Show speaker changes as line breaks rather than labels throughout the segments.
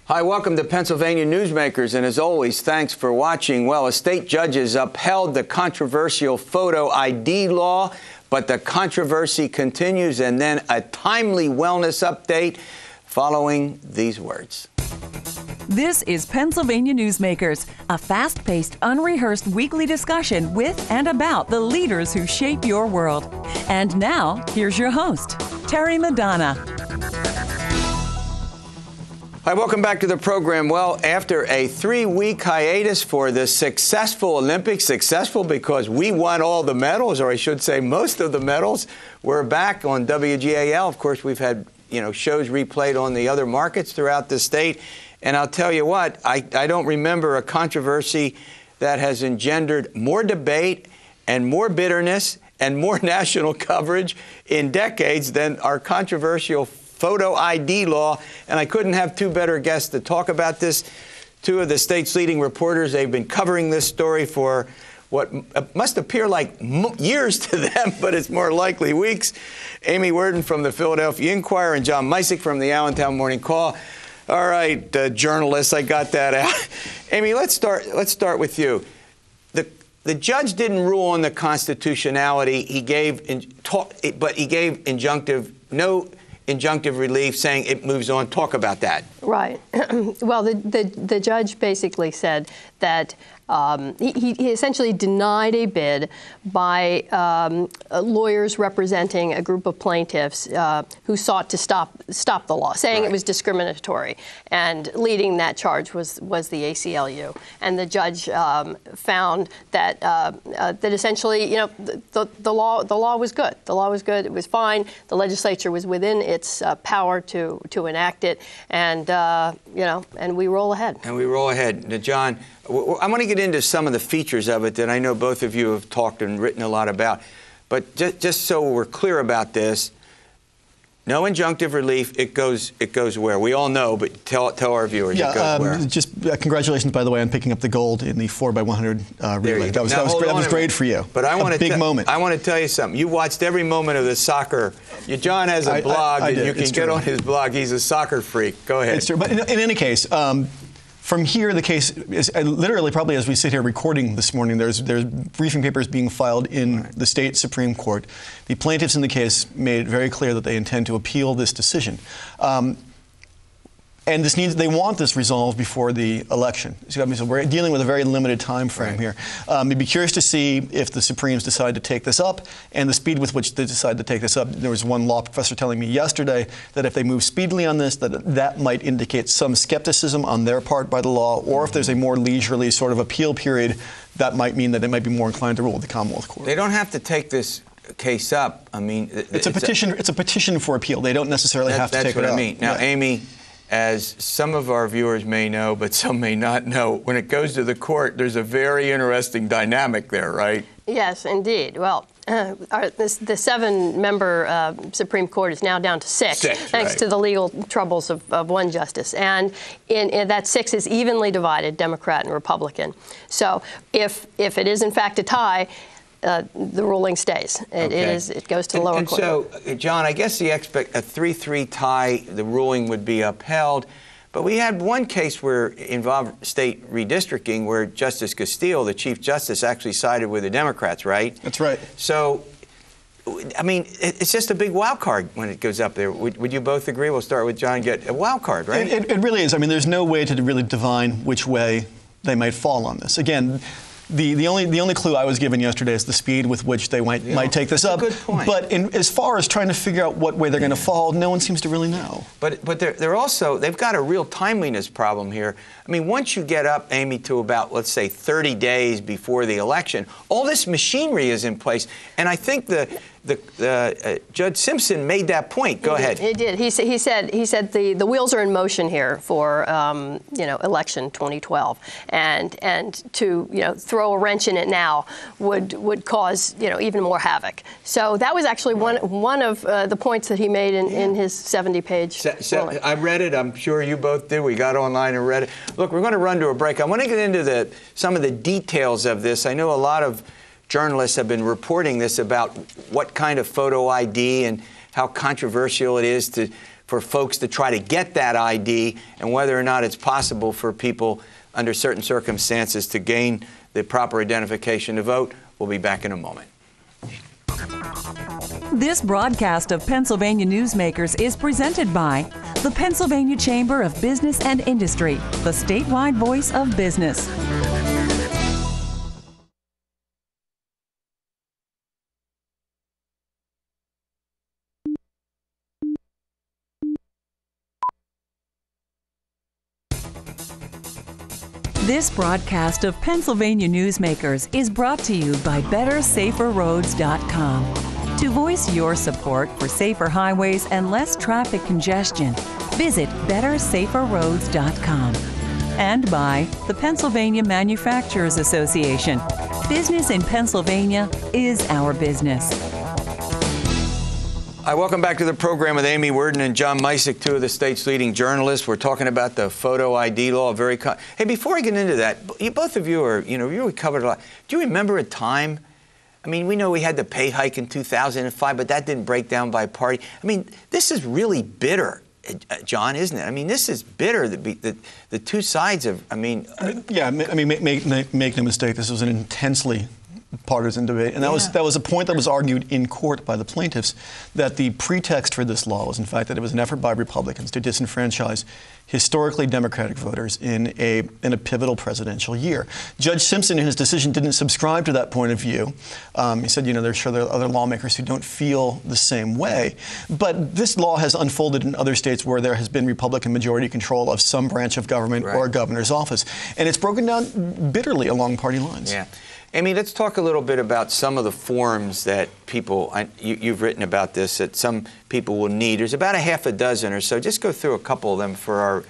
Hi, welcome to Pennsylvania Newsmakers, and as always, thanks for watching. Well, a state judges upheld the controversial photo ID law, but the controversy continues, and then a timely wellness update following these words.
This is Pennsylvania Newsmakers, a fast-paced, unrehearsed weekly discussion with and about the leaders who shape your world. And now, here's your host, Terry Madonna.
Hi, welcome back to the program. Well, after a 3-week hiatus for the successful Olympics, successful because we won all the medals, or I should say most of the medals, we're back on WGAL. Of course, we've had, shows replayed on the other markets throughout the state. And I'll tell you what, I don't remember a controversy that has engendered more debate and more bitterness and more national coverage in decades than our controversial photo ID law, and I couldn't have two better guests to talk about this. Two of the state's leading reporters, they've been covering this story for what must appear like years to them, but it's more likely weeks. Amy Worden from the Philadelphia Inquirer and John Micek from the Allentown Morning Call. All right, journalists, I got that out. Amy, let's start with you. The judge didn't rule on the constitutionality. He gave no injunctive relief, saying it moves on. Talk about that.
Right. Well, the judge basically said that he essentially denied a bid by lawyers representing a group of plaintiffs who sought to stop the law, saying it was discriminatory, and leading that charge was the ACLU. And the judge found that that essentially, the law was good. The law was good. It was fine. The legislature was within its power to enact it, and and we roll ahead.
And we roll ahead. Now, John, I want to get into some of the features of it that I know both of you have talked and written a lot about. But just so we're clear about this, no injunctive relief. It goes where? We all know, but tell our viewers it goes where.
Just congratulations, by the way, on picking up the gold in the 4x100 relay. That was great for you.
But I want
a big moment.
I want to tell you something. You watched every moment of the soccer. John has a blog, and you can get on his blog. He's a soccer freak. Go ahead.
It's true. But in any case, from here, the case is literally, probably as we sit here recording this morning, there's briefing papers being filed in the state Supreme Court. The plaintiffs in the case made it very clear that they intend to appeal this decision. And they want this resolved before the election. So we're dealing with a very limited time frame here. You'd be curious to see if the Supremes decide to take this up and the speed with which they decide to take this up. There was one law professor telling me yesterday that if they move speedily on this, that might indicate some skepticism on their part by the law, or if there's a more leisurely sort of appeal period, that might mean that they might be more inclined to rule with the Commonwealth Court.
They don't have to take this case up. I mean,
it's a petition. It's a petition for appeal. They don't necessarily have to take it up.
That's what I mean. Now, Amy, as some of our viewers may know, but some may not know, when it goes to the court, there's a very interesting dynamic there, right?
Yes, indeed. Well, the 7-member Supreme Court is now down to 6 thanks to the legal troubles of one justice. And in that 6 is evenly divided, Democrat and Republican. So if it is, in fact, a tie, the ruling stays. It goes to the lower court.
So, John, I guess a 3-3 tie, the ruling would be upheld. But we had one case where involved state redistricting where Justice Castile, the Chief Justice, actually sided with the Democrats, right?
That's right.
So, I mean, it's just a big wild card when it goes up there. Would you both agree? We'll start with John. Get a wild card, right?
It really is. I mean, there's no way to really divine which way they might fall on this. Again, the only clue I was given yesterday is the speed with which they might take this up.
Good point.
But as far as trying to figure out what way they're going to fall, no one seems to really know.
But they've got a real timeliness problem here. I mean, once you get up, Amy, to about, let's say, 30 days before the election, all this machinery is in place. And I think Judge Simpson made that point. Go ahead.
He did. He said the wheels are in motion here for election 2012, and to throw a wrench in it now would cause even more havoc. So that was actually one of the points that he made in his 70-page ruling.
I read it. I'm sure you both did. We got online and read it. Look, we're going to run to a break. I want to get into some of the details of this. I know a lot of journalists have been reporting this about what kind of photo ID and how controversial it is to for folks to try to get that ID, and whether or not it's possible for people under certain circumstances to gain the proper identification to vote. We'll be back in a moment.
This broadcast of Pennsylvania Newsmakers is presented by the Pennsylvania Chamber of Business and Industry, the statewide voice of business. This broadcast of Pennsylvania Newsmakers is brought to you by BetterSaferRoads.com. To voice your support for safer highways and less traffic congestion, visit BetterSaferRoads.com. And by the Pennsylvania Manufacturers Association. Business in Pennsylvania is our business.
Hi, welcome back to the program with Amy Worden and John Micek, two of the state's leading journalists. We're talking about the photo ID law. Hey, before I get into that, both of you are, you really covered a lot. Do you remember a time? I mean, we know we had the pay hike in 2005, but that didn't break down by party. I mean, this is really bitter, John, isn't it? I mean, this is bitter. The two sides of,
yeah, make no mistake, this was an intensely partisan debate, and that was a point that was argued in court by the plaintiffs, that the pretext for this law was, in fact, that it was an effort by Republicans to disenfranchise historically Democratic voters in a pivotal presidential year. Judge Simpson, in his decision, didn't subscribe to that point of view. He said, there are other lawmakers who don't feel the same way. But this law has unfolded in other states where there has been Republican majority control of some branch of government or a governor's office, and it's broken down bitterly along party lines.
Yeah. Amy, let's talk a little bit about some of the forms that people, you've written about this, that some people will need. There's about a half a dozen or so. Just go through a couple of them for our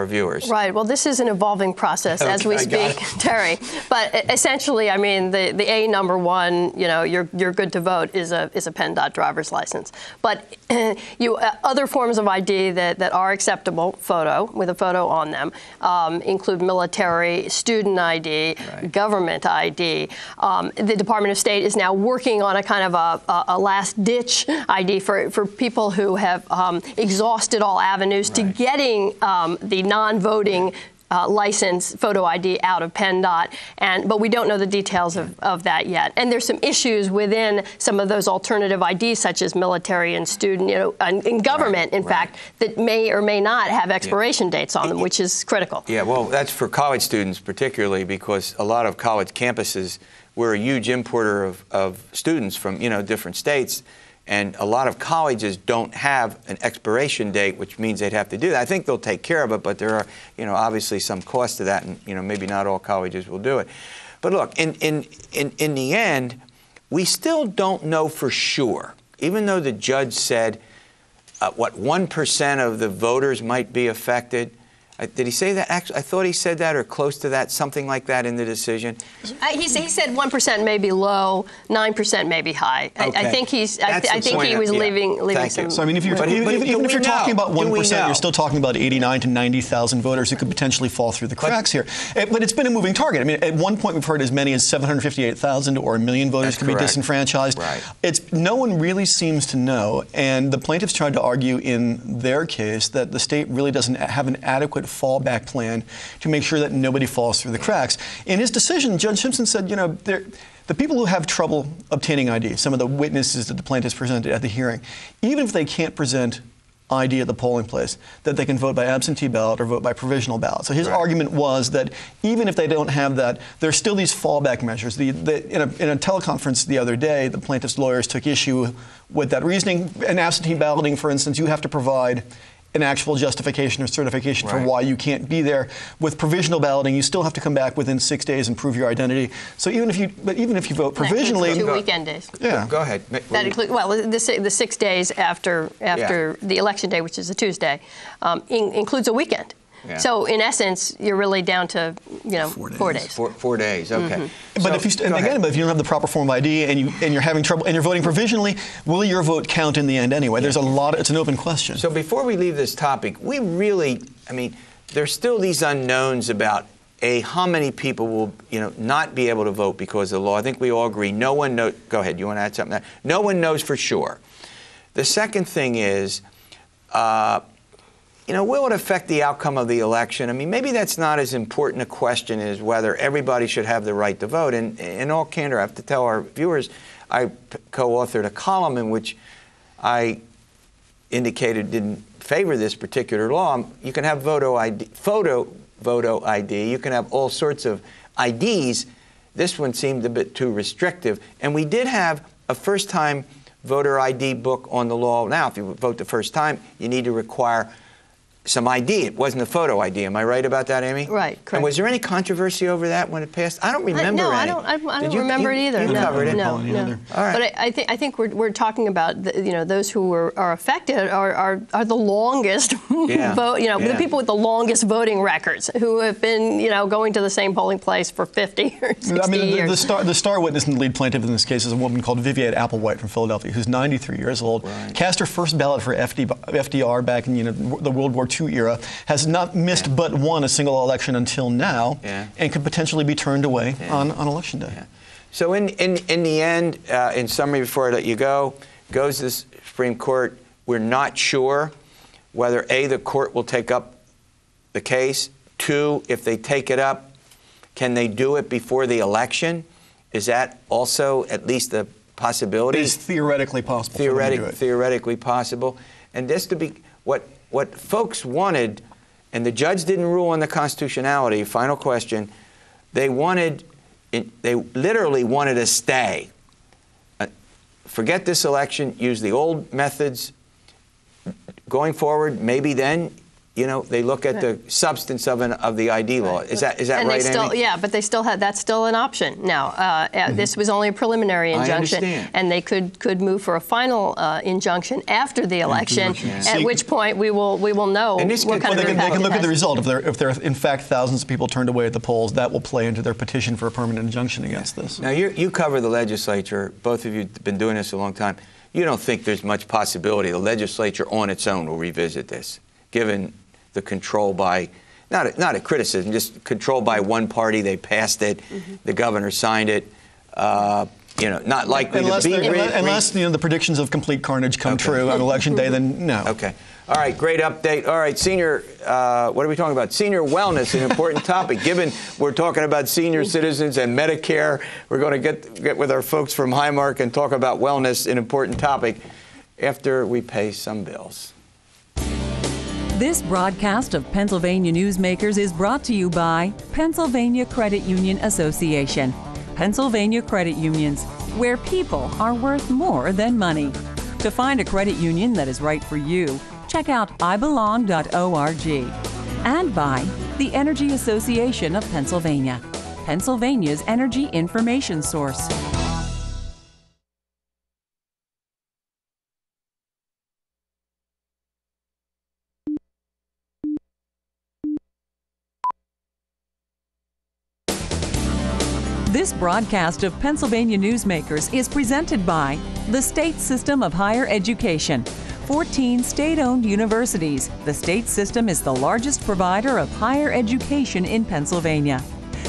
viewers.
Right. Well, this is an evolving process as we speak, Terry. But essentially, I mean, the A number one, you're good to vote is a PennDOT driver's license. But other forms of ID that are acceptable, with a photo on them, include military, student ID, government ID. The Department of State is now working on a kind of a last-ditch ID for people who have exhausted all avenues to getting the non-voting license photo ID out of PennDOT, but we don't know the details of that yet. And there's some issues within some of those alternative IDs, such as military and student, and government, in fact, that may or may not have expiration dates on them, which is critical.
Yeah, well, that's for college students particularly, because a lot of college campuses, we're a huge importer of students from, different states. And a lot of colleges don't have an expiration date, which means they'd have to do that. I think they'll take care of it, but there are, obviously some cost to that, and maybe not all colleges will do it. But look, in the end, we still don't know for sure. Even though the judge said, 1% of the voters might be affected. Did he say that? Actually, I thought he said that or close to that, something like that in the decision.
He said 1% may be low, 9% may be high. Okay. I think he was leaving some.
So I mean, even if you're talking about 1%, you're still talking about 89 to 90,000 voters who could potentially fall through the cracks here. But it's been a moving target. I mean, at one point we've heard as many as 758,000 or 1 million voters could be disenfranchised. Right. No one really seems to know, and the plaintiffs tried to argue in their case that the state really doesn't have an adequate fallback plan to make sure that nobody falls through the cracks. In his decision, Judge Simpson said, the people who have trouble obtaining ID, some of the witnesses that the plaintiffs presented at the hearing, even if they can't present ID at the polling place, that they can vote by absentee ballot or vote by provisional ballot. So his argument was that even if they don't have that, there's still these fallback measures. In a teleconference the other day, the plaintiffs' lawyers took issue with that reasoning. In absentee balloting, for instance, you have to provide an actual justification or certification for why you can't be there. With provisional balloting, you still have to come back within 6 days and prove your identity. So even if you vote provisionally,
2 weekend days.
Yeah, go ahead.
That includes the 6 days after the election day, which is a Tuesday, includes a weekend. Yeah. So in essence, you're really down to 4 days.
4 days. Okay.
Mm-hmm.
But if you don't have the proper form of ID and you're having trouble and you're voting provisionally, will your vote count in the end anyway? There's it's an open question.
So before we leave this topic, there's still these unknowns about how many people will not be able to vote because of the law. I think we all agree. No one knows. Go ahead. You want to add something? No one knows for sure. The second thing is, You know, will it affect the outcome of the election? I mean, maybe that's not as important a question as whether everybody should have the right to vote. And in all candor, I have to tell our viewers, I co-authored a column in which I indicated didn't favor this particular law. You can have photo ID. You can have all sorts of IDs. This one seemed a bit too restrictive. And we did have a first-time voter ID book on the law. Now, if you vote the first time, you need to require some ID. It wasn't a photo ID. Am I right about that, Amy?
Right, correct.
And was there any controversy over that when it passed? I don't remember
no,
any.
I don't remember it either.
You covered it?
No.
All right.
But I think we're talking about those who are affected are the longest vote. The people with the longest voting records who have been going to the same polling place for 50 or 60 years.
The star witness and the lead plaintiff in this case is a woman called Vivian Applewhite from Philadelphia, who's 93 years old. Right. Cast her first ballot for FDR back in the World War II era, has not missed but won a single election until now, and could potentially be turned away on Election Day. Yeah.
So in the end, in summary, before I let you go, goes to the Supreme Court. We're not sure whether A, the court will take up the case. 2, if they take it up, can they do it before the election? Is that also at least a possibility?
It is theoretically possible.
Theoretically possible. And just to be what folks wanted, and the judge didn't rule on the constitutionality, final question, they literally wanted a stay. Forget this election, use the old methods. Going forward, maybe then, they look at the substance of the ID law. Is that right, Amy?
Yeah, but they still had, that's still an option. Now, this was only a preliminary injunction, and they could move for a final injunction after the election, at which point we will know what kind of impact
they can look at the result. If there are in fact thousands of people turned away at the polls, that will play into their petition for a permanent injunction against this.
Now, you cover the legislature. Both of you have been doing this a long time. You don't think there's much possibility the legislature on its own will revisit this, given the control by, not a criticism, just control by one party. They passed it. The governor signed it. Not likely to be.
Unless the predictions of complete carnage come true on Election Day, then no.
Okay. All right, great update. All right, senior, what are we talking about? Senior wellness, an important topic. Given we're talking about senior citizens and Medicare, we're going to get with our folks from Highmark and talk about wellness, an important topic, after we pay some bills.
This broadcast of Pennsylvania Newsmakers is brought to you by Pennsylvania Credit Union Association. Pennsylvania Credit Unions, where people are worth more than money. To find a credit union that is right for you, check out ibelong.org. And by the Energy Association of Pennsylvania, Pennsylvania's energy information source. This broadcast of Pennsylvania Newsmakers is presented by the State System of Higher Education. 14 state-owned universities. The state system is the largest provider of higher education in Pennsylvania.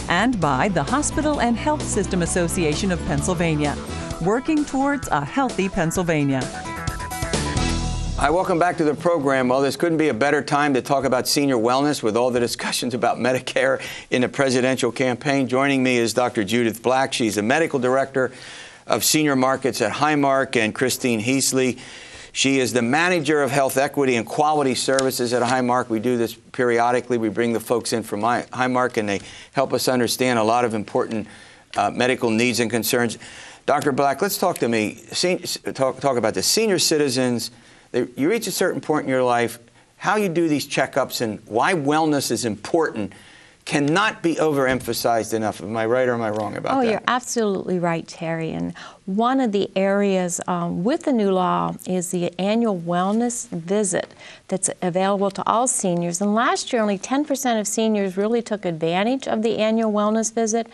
And by the Hospital and Health System Association of Pennsylvania, working towards a healthy Pennsylvania.
Hi, welcome back to the program. Well, this couldn't be a better time to talk about senior wellness with all the discussions about Medicare in the presidential campaign. Joining me is Dr. Judith Black. She's the medical director of senior markets at Highmark and Christine Heasley. She is the manager of health equity and quality services at Highmark. We do this periodically. We bring the folks in from Highmark, and they help us understand a lot of important medical needs and concerns. Dr. Black, let's talk to me. Talk about the senior citizens. You reach a certain point in your life, how you do these checkups and why wellness is important cannot be overemphasized enough. Am I right or am I wrong about that?
Oh, you're absolutely right, Terry. And one of the areas with the new law is the annual wellness visit that's available to all seniors. And last year, only 10% of seniors really took advantage of the annual wellness visit.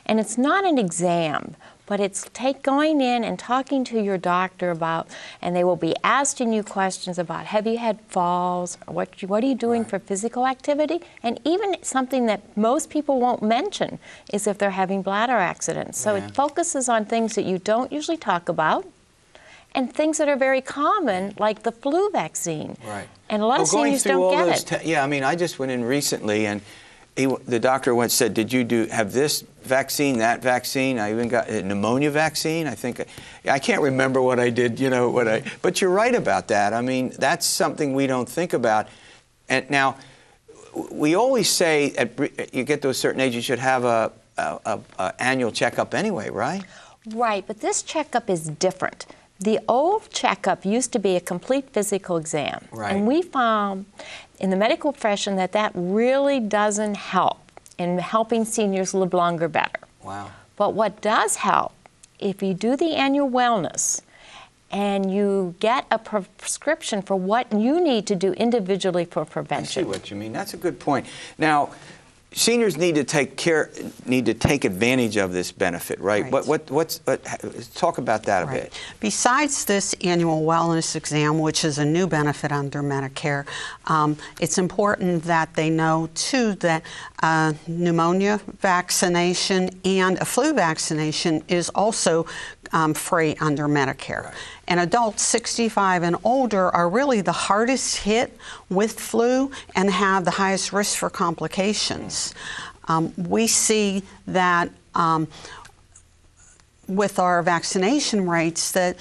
And it's not an exam, but it's going in and talking to your doctor about, and they will be asking you questions about, have you had falls? What are you doing for physical activity? And even something that most people won't mention is if they're having bladder accidents. So it focuses on things that you don't usually talk about. and things that are very common, like the flu vaccine.
Right.
And a lot of seniors don't get it.
Yeah, I mean, I just went in recently, and the doctor once said, "Did you have this vaccine, that vaccine?" I even got a pneumonia vaccine. I can't remember what I did. But you're right about that. I mean, that's something we don't think about. And now, we always say you get to a certain age, you should have a annual checkup anyway, right?
Right, but this checkup is different. The old checkup used to be a complete physical exam.
Right.
And we found in the medical profession that really doesn't help in helping seniors live longer better.
Wow.
But what does help, if you do the annual wellness and you get a prescription for what you need to do individually for prevention.
I see what you mean. That's a good point. Now, seniors need to take advantage of this benefit, right? Talk about that a bit.
Besides this annual wellness exam, which is a new benefit under Medicare, it's important that they know too that pneumonia vaccination and a flu vaccination is also free under Medicare. Right. And adults 65 and older are really the hardest hit with flu and have the highest risk for complications. We see that with our vaccination rates that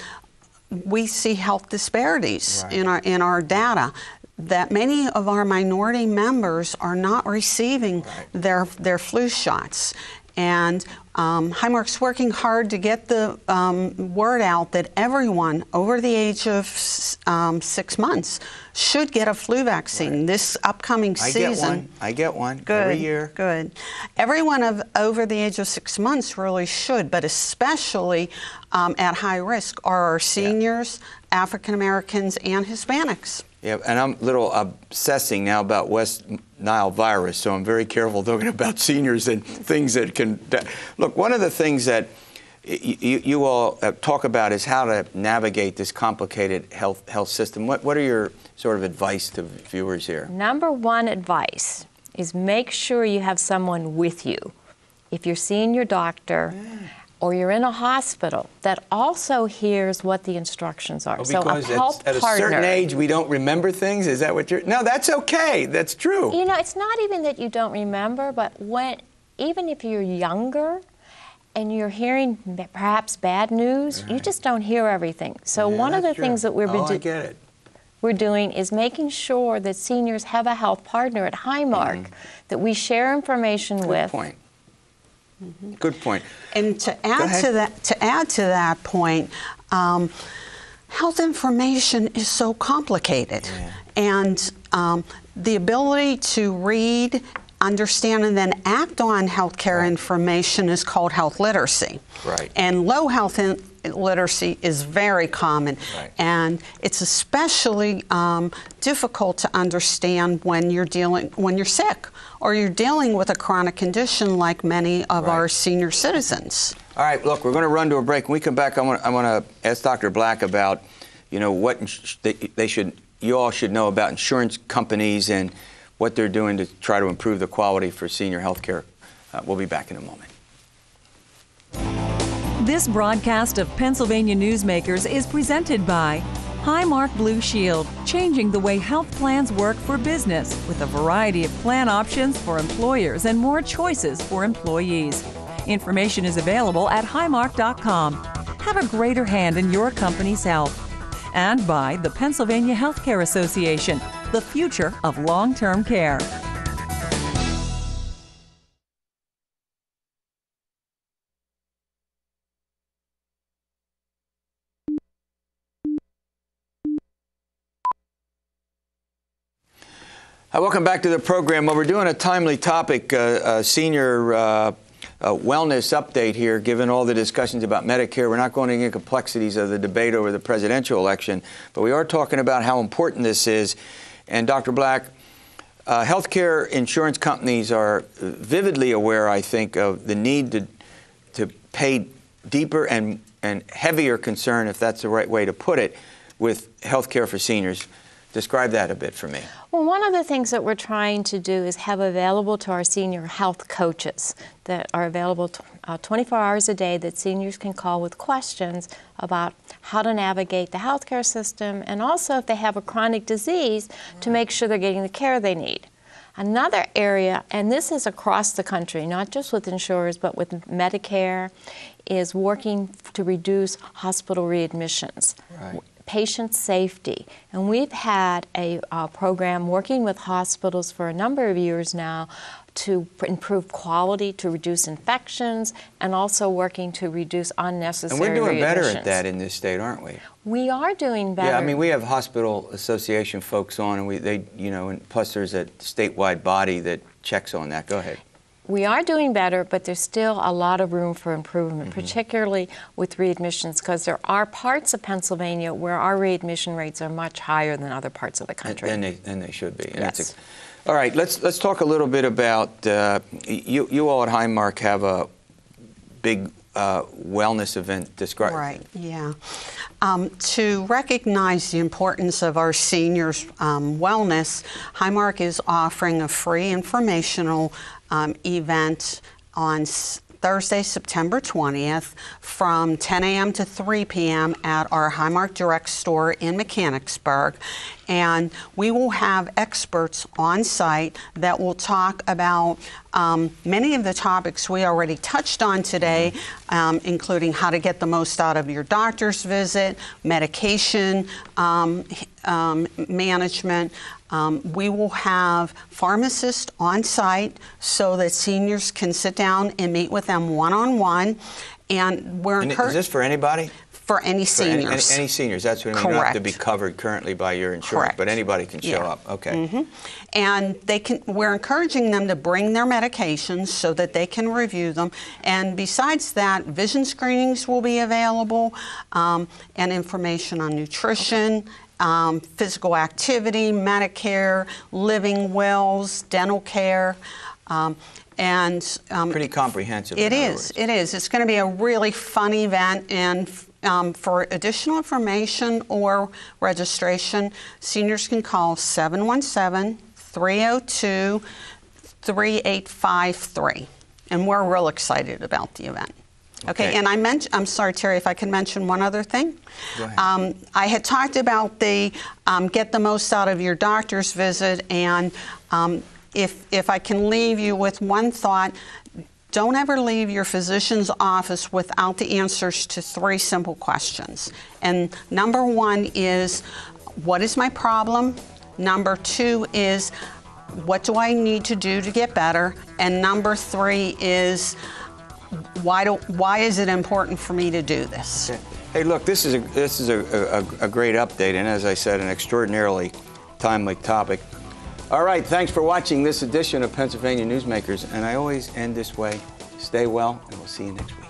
we see health disparities in our data, that many of our minority members are not receiving their flu shots. And Highmark's working hard to get the word out that everyone over the age of 6 months should get a flu vaccine this upcoming season.
I get one
Good,
every year.
Good. Everyone over the age of 6 months really should, but especially at high risk are our seniors, African Americans, and Hispanics.
Yeah, and I'm a little obsessing now about West Nile virus, so I'm very careful talking about seniors and things that can... Look, one of the things that you all talk about is how to navigate this complicated health system. What are your sort of advice to viewers here?
Number one advice is make sure you have someone with you. If you're seeing your doctor... or you're in a hospital that also hears what the instructions are.
So a health partner. At a certain age, we don't remember things? Is that what you're... No, that's okay. That's true.
You know, it's not even that you don't remember, but even if you're younger and you're hearing perhaps bad news, you just don't hear everything. So one of the things that we're doing is making sure that seniors have a health partner at Highmark that we share information with.
Good point. Good point.
And to add to that point, health information is so complicated, and the ability to read, understand, and then act on healthcare information is called health literacy.
Right. And
low health literacy is very common, and it's especially difficult to understand when you're sick or you're dealing with a chronic condition like many of our senior citizens.
All right, look, we're going to run to a break. When we come back, I want to ask Dr. Black about, what you all should know about insurance companies and what they're doing to try to improve the quality for senior health care. We'll be back in a moment.
This broadcast of Pennsylvania Newsmakers is presented by Highmark Blue Shield, changing the way health plans work for business with a variety of plan options for employers and more choices for employees. Information is available at highmark.com. Have a greater hand in your company's health. And by the Pennsylvania Healthcare Association, the future of long-term care.
Welcome back to the program. Well, we're doing a timely topic, senior wellness update here, given all the discussions about Medicare. We're not going into the complexities of the debate over the presidential election, but we are talking about how important this is. And Dr. Black, healthcare insurance companies are vividly aware, I think, of the need to pay deeper and heavier concern, if that's the right way to put it, with healthcare for seniors. Describe that a bit for me.
Well, one of the things that we're trying to do is have available to our senior health coaches that are available 24 hours a day that seniors can call with questions about how to navigate the healthcare system, and also if they have a chronic disease, to make sure they're getting the care they need. Another area, and this is across the country, not just with insurers, but with Medicare, is working to reduce hospital readmissions.
Right.
Patient safety. And we've had a program working with hospitals for a number of years now to improve quality, to reduce infections, and also working to reduce unnecessary readmissions.
And we're doing better at that in this state, aren't we?
We are doing better.
Yeah, I mean, we have hospital association folks on, and and plus there's a statewide body that checks on that. Go ahead.
We are doing better, but there's still a lot of room for improvement, particularly with readmissions, because there are parts of Pennsylvania where our readmission rates are much higher than other parts of the country.
And they should be. And
yes.
All right, let's talk a little bit about, you all at Highmark have a big wellness event. Describe.
Right, yeah. To recognize the importance of our seniors' wellness, Highmark is offering a free informational event on Thursday, September 20th from 10 a.m. to 3 p.m. at our Highmark Direct store in Mechanicsburg. And we will have experts on site that will talk about many of the topics we already touched on today, including how to get the most out of your doctor's visit, medication management. We will have pharmacists on site so that seniors can sit down and meet with them one-on-one. And we're
encouraging. Is this for anybody?
For any seniors.
Any seniors, that's what I mean. You don't have to be covered currently by your insurance,
Correct.
But anybody can show up. Okay.
And we're encouraging them to bring their medications so that they can review them. And besides that, vision screenings will be available, and information on nutrition, physical activity, Medicare, living wills, dental care.
Pretty comprehensive.
It is. It's going to be a really fun event, and for additional information or registration, seniors can call 717-302-3853. And we're real excited about the event. Okay, and I'm sorry, Terry, if I can mention one other thing.
Go ahead.
I had talked about the get the most out of your doctor's visit, and if I can leave you with one thought, don't ever leave your physician's office without the answers to 3 simple questions. And number 1 is, what is my problem? Number 2 is, what do I need to do to get better? And number 3 is, why is it important for me to do this?
Okay. Hey, look, this is a great update, and as I said, an extraordinarily timely topic. All right, thanks for watching this edition of Pennsylvania Newsmakers, and I always end this way. Stay well, and we'll see you next week.